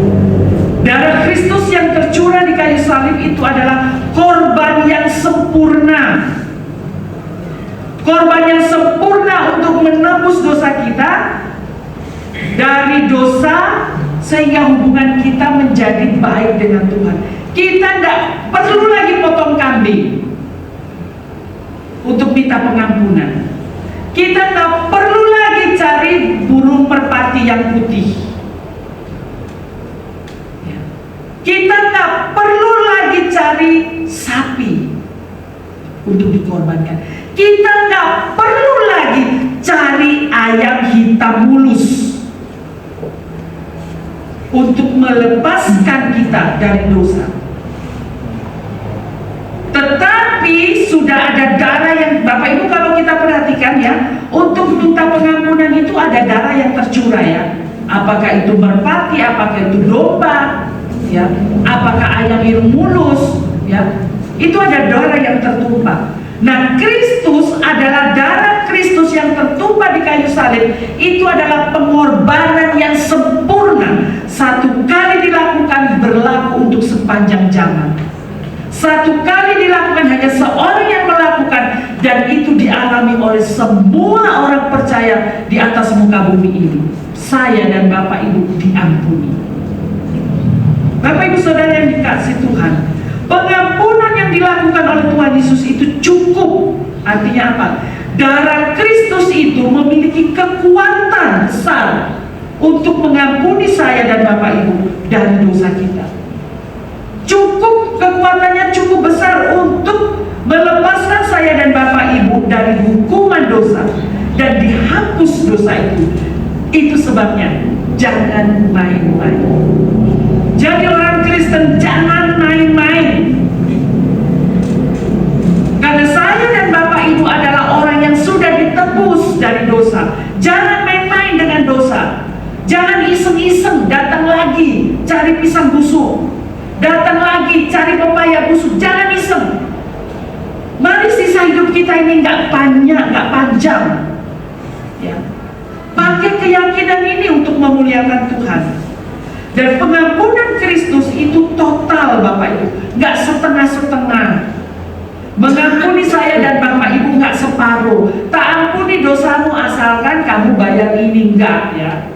Darah Kristus yang tercurah di kayu salib itu adalah korban yang sempurna. Korban yang sempurna untuk menebus dosa kita dari dosa, sehingga hubungan kita menjadi baik dengan Tuhan. Kita tidak perlu lagi potong kambing untuk minta pengampunan. Kita tidak perlu lagi cari burung merpati yang putih. Kita tak perlu lagi cari sapi untuk dikorbankan. Kita tak perlu lagi cari ayam hitam mulus untuk melepaskan kita dari dosa. Tetapi sudah ada darah untuk minta pengampunan itu ada darah yang tercurah ya. Apakah itu merpati, apakah itu domba, ya, apakah ayam irung mulus, ya, itu ada darah yang tertumpah. Nah, Kristus adalah darah Kristus yang tertumpah di kayu salib. Itu adalah pengorbanan yang sempurna. Satu kali dilakukan berlaku untuk sepanjang zaman. Satu kali dilakukan hanya seorang yang melakukan, dan itu dialami oleh semua orang percaya di atas muka bumi ini. Saya dan Bapak Ibu diampuni. Bapak Ibu Saudara yang dikasihi Tuhan, pengampunan yang dilakukan oleh Tuhan Yesus itu cukup. Artinya apa? Darah Kristus itu memiliki kekuatan besar untuk mengampuni saya dan Bapak Ibu dari dosa kita. Cukup, kekuatannya cukup besar untuk melepaskan saya dan Bapak Ibu dari hukuman dosa dan dihapus dosa itu. Itu sebabnya jangan main-main. Jadi orang Kristen jangan main-main. Karena saya dan Bapak Ibu adalah orang yang sudah ditebus dari dosa. Jangan main-main dengan dosa. Jangan iseng-iseng datang lagi cari pisang busuk, datang lagi cari pepaya busuk. Jangan iseng. Mari sisa hidup kita ini nggak panjang, ya. Pakai keyakinan ini untuk memuliakan Tuhan. Dan pengampunan Kristus itu total, Bapak Ibu, nggak setengah-setengah. Mengampuni saya dan Bapak Ibu nggak separuh. Tak ampuni dosamu asalkan kamu bayar ini, enggak, ya.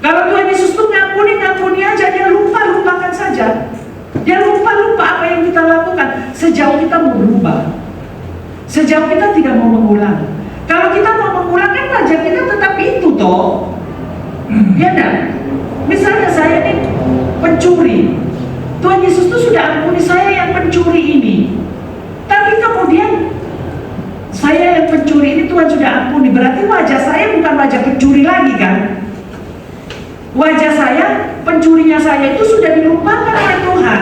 Kalau Tuhan Yesus tuh ngampuni aja, dia lupakan saja. Dia lupa apa yang kita lakukan. Sejauh kita mau berubah, sejauh kita tidak mau mengulang. Kalau kita mau mengulang kan wajah kita tetap itu toh, ya enggak? Misalnya saya ini pencuri, Tuhan Yesus tuh sudah ampuni saya yang pencuri ini. Tapi kemudian saya yang pencuri ini Tuhan sudah ampuni. Berarti wajah saya bukan wajah pencuri lagi kan? Wajah saya, pencurinya saya itu sudah dilupakan oleh Tuhan.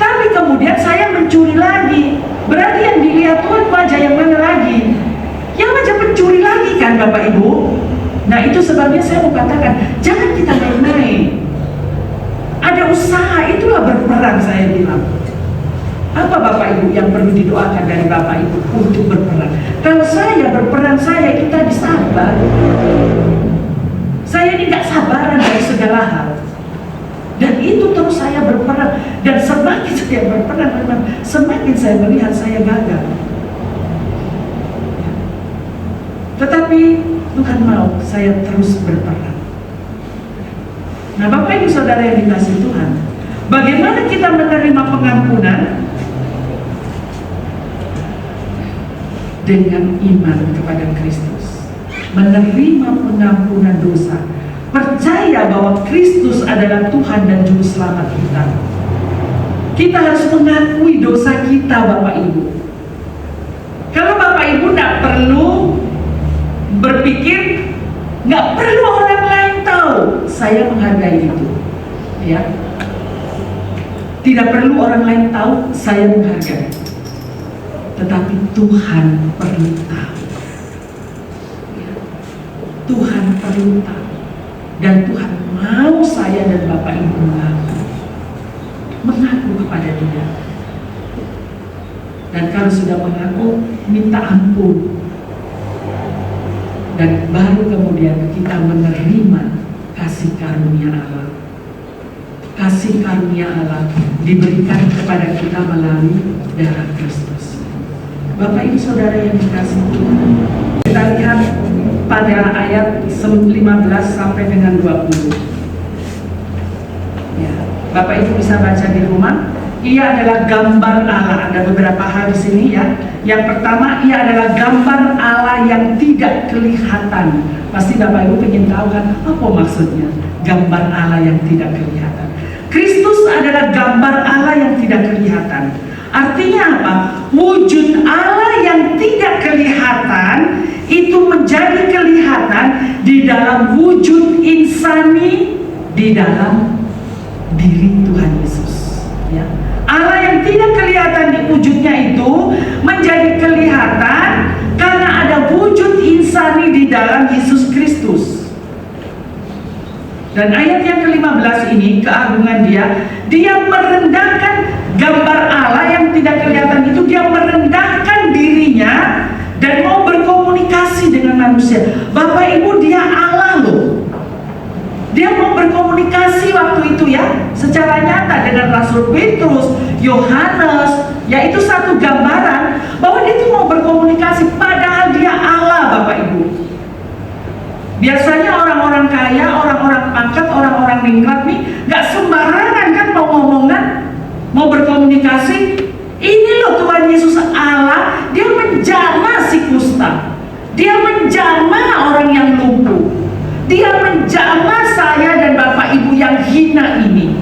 Tapi kemudian saya mencuri lagi. Berarti yang dilihat Tuhan wajah yang mana lagi? Yang wajah pencuri lagi kan, Bapak Ibu? Nah, itu sebabnya saya mau katakan, jangan kita main-main. Ada usaha, itulah berperang saya bilang. Apa Bapak Ibu yang perlu didoakan dari Bapak Ibu untuk berperang? Kalau saya berperang, saya itu tadi sabar. Saya ini gak sabaran dari segala hal. Dan itu terus saya berperang. Dan semakin saya berperang, semakin saya melihat saya gagal. Tetapi Tuhan mau saya terus berperang. Nah, Bapak Ibu Saudara yang dikasihi Tuhan, bagaimana kita menerima pengampunan? Dengan iman kepada Kristus, menerima pengampunan dosa, percaya bahwa Kristus adalah Tuhan dan Juru Selamat kita. Kita harus mengakui dosa kita, Bapak Ibu. Kalau Bapak Ibu tidak perlu berpikir, nggak perlu orang lain tahu, saya menghargai itu, ya. Tidak perlu orang lain tahu, saya menghargai. Tetapi Tuhan perlu tahu, ya. Tuhan perlu tahu. Dan Tuhan mau saya dan Bapak Ibu mengaku kepada Dia. Dan kalau sudah mengaku, minta ampun. Dan baru kemudian kita menerima kasih karunia Allah. Kasih karunia Allah diberikan kepada kita melalui darah Kristus. Bapak Ibu Saudara yang dikasihi Tuhan, kita lihat pada ayat 15 sampai dengan 20. Ya, Bapak Ibu bisa baca di rumah. Ia adalah gambar Allah. Ada beberapa hal di sini ya. Yang pertama, ia adalah gambar Allah yang tidak kelihatan. Pasti Bapak Ibu ingin tahu kan apa maksudnya gambar Allah yang tidak kelihatan. Kristus adalah gambar Allah yang tidak kelihatan. Artinya apa? Wujud Allah yang tidak kelihatan itu menjadi kelihatan di dalam wujud insani, di dalam diri Tuhan Yesus, ya. Allah yang tidak kelihatan di wujudnya itu menjadi kelihatan karena ada wujud insani di dalam Yesus Kristus. Dan ayat yang ke-15 ini, keagungan dia merendahkan gambar Allah yang tidak kelihatan itu, dia merendahkan dirinya dan mau berkomunikasi dengan manusia. Bapak Ibu, dia Allah loh. Dia mau berkomunikasi waktu itu ya, secara nyata dengan Rasul Petrus, Yohanes, yaitu satu gambaran bahwa dia itu mau berkomunikasi, padahal dia Allah, Bapak Ibu. Biasanya orang-orang kaya, orang-orang pangkat, orang-orang ningrat nih gak sembarangan kan mau ngomongan, mau berkomunikasi. Ini loh Tuhan Yesus Allah, dia menjamah si kusta, dia menjamah orang yang lumpuh, dia menjamah saya dan Bapak Ibu yang hina ini.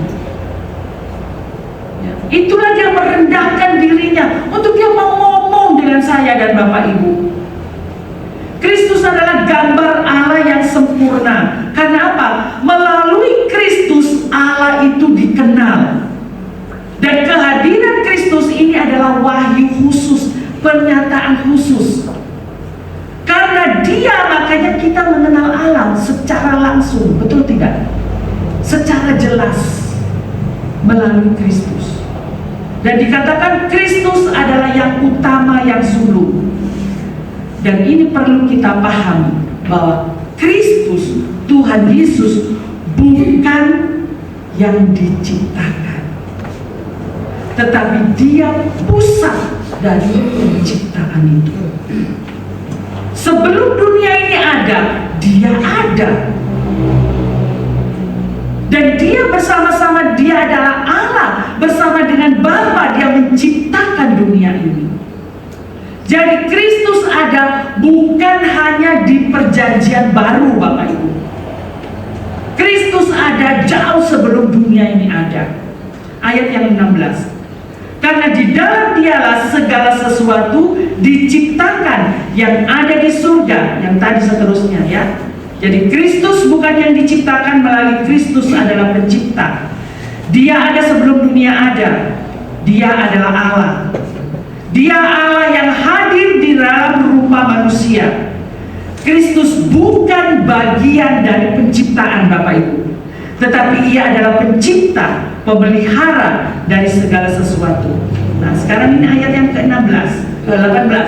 Itulah dia merendahkan dirinya untuk dia mau ngomong dengan saya dan Bapak Ibu. Kristus adalah gambar Allah yang sempurna. Karena apa? Melalui Kristus Allah itu dikenal. Dan kehadiran Kristus ini adalah wahyu khusus, pernyataan khusus. Karena dia makanya kita mengenal Allah secara langsung, betul tidak? Secara jelas melalui Kristus. Dan dikatakan Kristus adalah yang utama, yang sulung. Dan ini perlu kita pahami bahwa Kristus, Tuhan Yesus, bukan yang diciptakan, tetapi dia pusat dari penciptaan itu. Sebelum dunia ini ada, dia ada. Dan dia bersama-sama, dia adalah Allah. Bersama dengan Bapa dia menciptakan dunia ini. Jadi Kristus ada bukan hanya di perjanjian baru, Bapak Ibu. Kristus ada jauh sebelum dunia ini ada. Ayat yang 16. Karena di dalam dialah segala sesuatu diciptakan, yang ada di surga, yang tadi seterusnya ya. Jadi Kristus bukan yang diciptakan, melalui Kristus adalah pencipta. Dia ada sebelum dunia ada. Dia adalah Allah. Dia Allah yang hadir di dalam rupa manusia. Kristus bukan bagian dari penciptaan Bapak Ibu, tetapi ia adalah pencipta, pemelihara dari segala sesuatu. Nah sekarang ini ayat yang ke-16, ke-18.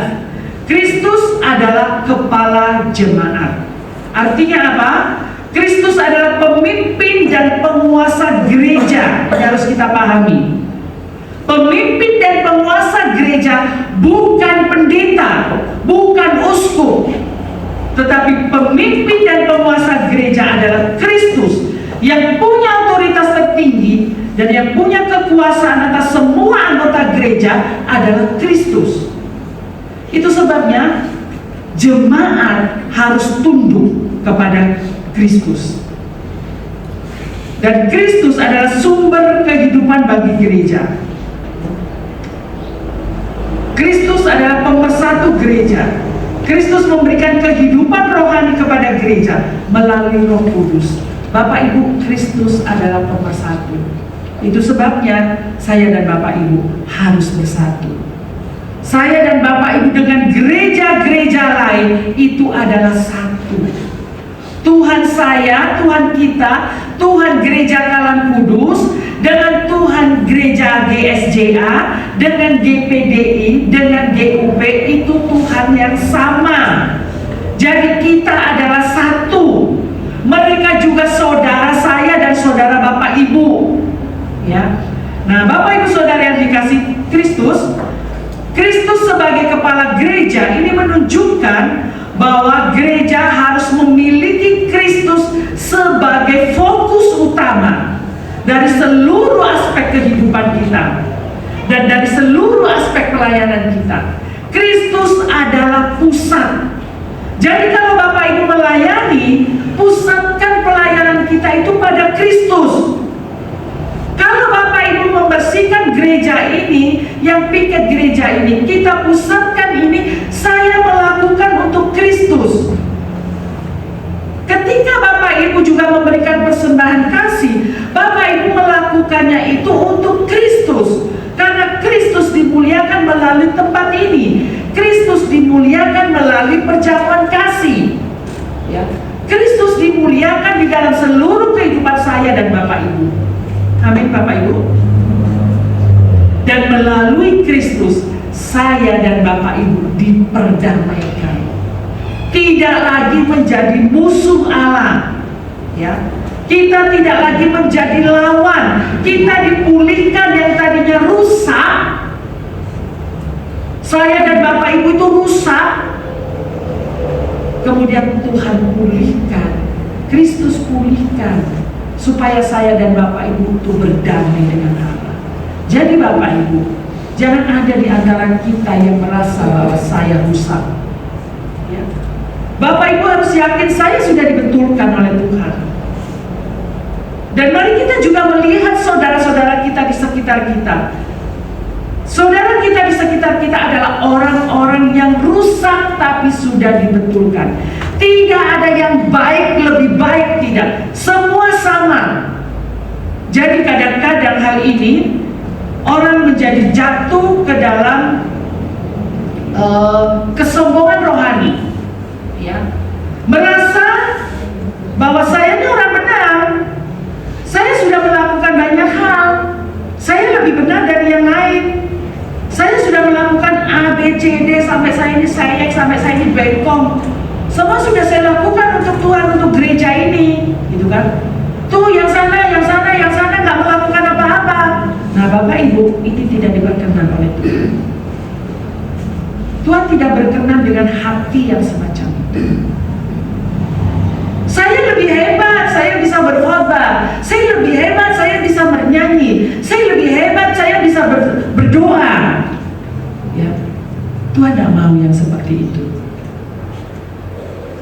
Kristus adalah kepala jemaat. Artinya apa? Kristus adalah pemimpin dan penguasa gereja. Ini harus kita pahami. Pemimpin dan penguasa gereja bukan pendeta, bukan uskup, tetapi pemimpin dan penguasa gereja adalah Kristus yang punya otoritas tertinggi dan yang punya kekuasaan atas semua anggota gereja adalah Kristus. Itu sebabnya jemaat harus tunduk kepada Kristus. Dan Kristus adalah sumber kehidupan bagi gereja. Kristus adalah pemersatu gereja. Kristus memberikan kehidupan rohani kepada gereja melalui Roh Kudus. Bapak Ibu, Kristus adalah pemersatu. Itu sebabnya saya dan Bapak Ibu harus bersatu. Saya dan Bapak Ibu dengan gereja-gereja lain itu adalah satu. Tuhan saya, Tuhan kita, Tuhan Gereja Kalam Kudus dengan Tuhan Gereja GSJA, dengan GPDI, dengan GUP itu Tuhan yang sama. Jadi kita adalah satu. Mereka juga saudara saya dan saudara Bapak Ibu. Ya. Nah, Bapak Ibu saudara yang dikasih Kristus, Kristus sebagai kepala gereja ini menunjukkan bahwa gereja harus memiliki Kristus sebagai fokus utama dari seluruh aspek kehidupan kita dan dari seluruh aspek pelayanan kita. Kristus adalah pusat. Jadi kalau Bapak Ibu melayani, pusatkan pelayanan kita itu pada Kristus. Kalau Bapak Ibu membersihkan gereja ini, yang piket gereja ini, kita pusatkan ini, saya melakukan untuk Kristus. Ketika Bapak Ibu juga memberikan persembahan kasih, Bapak Ibu melakukannya itu untuk Kristus. Karena Kristus dimuliakan melalui tempat ini. Kristus Kristus dimuliakan melalui perjamuan kasih. Ya, Kristus dimuliakan di dalam seluruh kehidupan saya dan Bapak Ibu. Amin Bapak Ibu. Dan melalui Kristus saya dan Bapak Ibu diperdamaikan. Tidak lagi menjadi musuh Allah. Ya, kita tidak lagi menjadi lawan. Kita dipulihkan yang tadinya rusak. Saya dan Bapak Ibu itu rusak. Kemudian Tuhan pulihkan, Kristus pulihkan, supaya saya dan Bapak Ibu itu berdamai dengan Allah. Jadi Bapak Ibu, jangan ada di antara kita yang merasa bahwa saya rusak. Ya. Bapak Ibu harus yakin saya sudah dibetulkan oleh Tuhan. Dan mari kita juga melihat saudara-saudara kita di sekitar kita. Saudara kita di sekitar kita adalah orang-orang yang rusak tapi sudah dibetulkan. Tidak ada yang baik, lebih baik, tidak. Semua sama. Jadi kadang-kadang hal ini orang menjadi jatuh ke dalam kesombongan rohani. Ya. Merasa bahwa saya ini orang benar. Saya sudah melakukan banyak hal. Saya lebih benar dari yang lain. Saya sudah melakukan A, B, C, D sampai saya ini X, sampai saya ini bengkong. Semua sudah saya lakukan untuk Tuhan, untuk gereja ini, gitu kan? Tuh yang sana nggak melakukan apa-apa. Nah Bapak Ibu, ini tidak diberkenan oleh Tuhan. Tuhan tidak berkenan dengan hati yang semacam itu. Saya lebih hebat, saya bisa berkhotbah. Saya lebih hebat, saya bisa bernyanyi. Saya lebih hebat, saya bisa berdoa. Ya, Tuhan tidak mau yang seperti itu.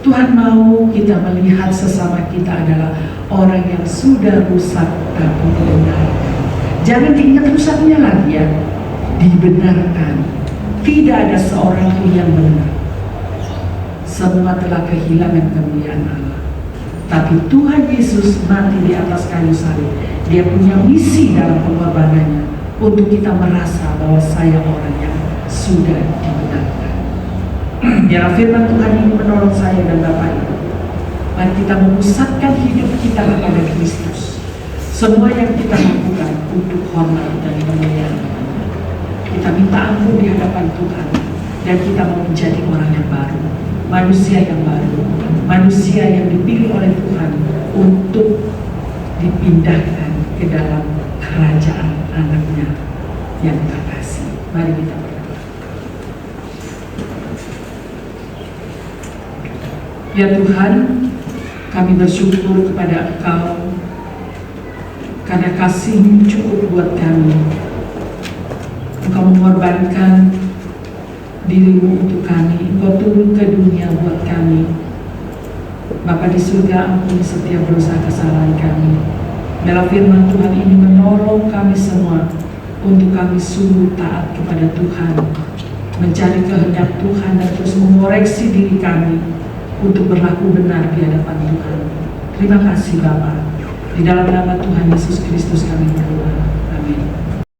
Tuhan mau kita melihat sesama kita adalah orang yang sudah rusak tapi dibenarkan. Jangan diingat rusaknya lagi ya, dibenarkan. Tidak ada seorang pun yang benar. Semua telah kehilangan kemuliaan Allah. Tapi Tuhan Yesus mati di atas kayu salib. Dia punya misi dalam pengorbanannya untuk kita merasa bahwa saya orang yang sudah dibenarkan. Biar firman Tuhan ini menolong saya dan Bapak Ibu. Mari kita memusatkan hidup kita kepada Kristus. Semua yang kita lakukan untuk hormat dan kemuliaan. Kita minta ampun di hadapan Tuhan dan kita mau menjadi orang yang baru, manusia yang baru, manusia yang dipilih oleh Tuhan untuk dipindahkan ke dalam kerajaan anaknya yang terkasih. Mari kita berdoa. Ya Tuhan, kami bersyukur kepada Engkau karena kasih-Mu cukup buat kami. Engkau mengorbankan diri-Mu untuk kami. Engkau turun ke dunia buat kami. Bapa di surga, ampuni setiap dosa kesalahan kami. Dalam firman Tuhan ini menolong kami semua untuk kami sungguh taat kepada Tuhan, mencari kehendak Tuhan dan terus mengoreksi diri kami untuk berlaku benar di hadapan Tuhan. Terima kasih Bapa. Di dalam nama Tuhan Yesus Kristus kami berdoa. Amin.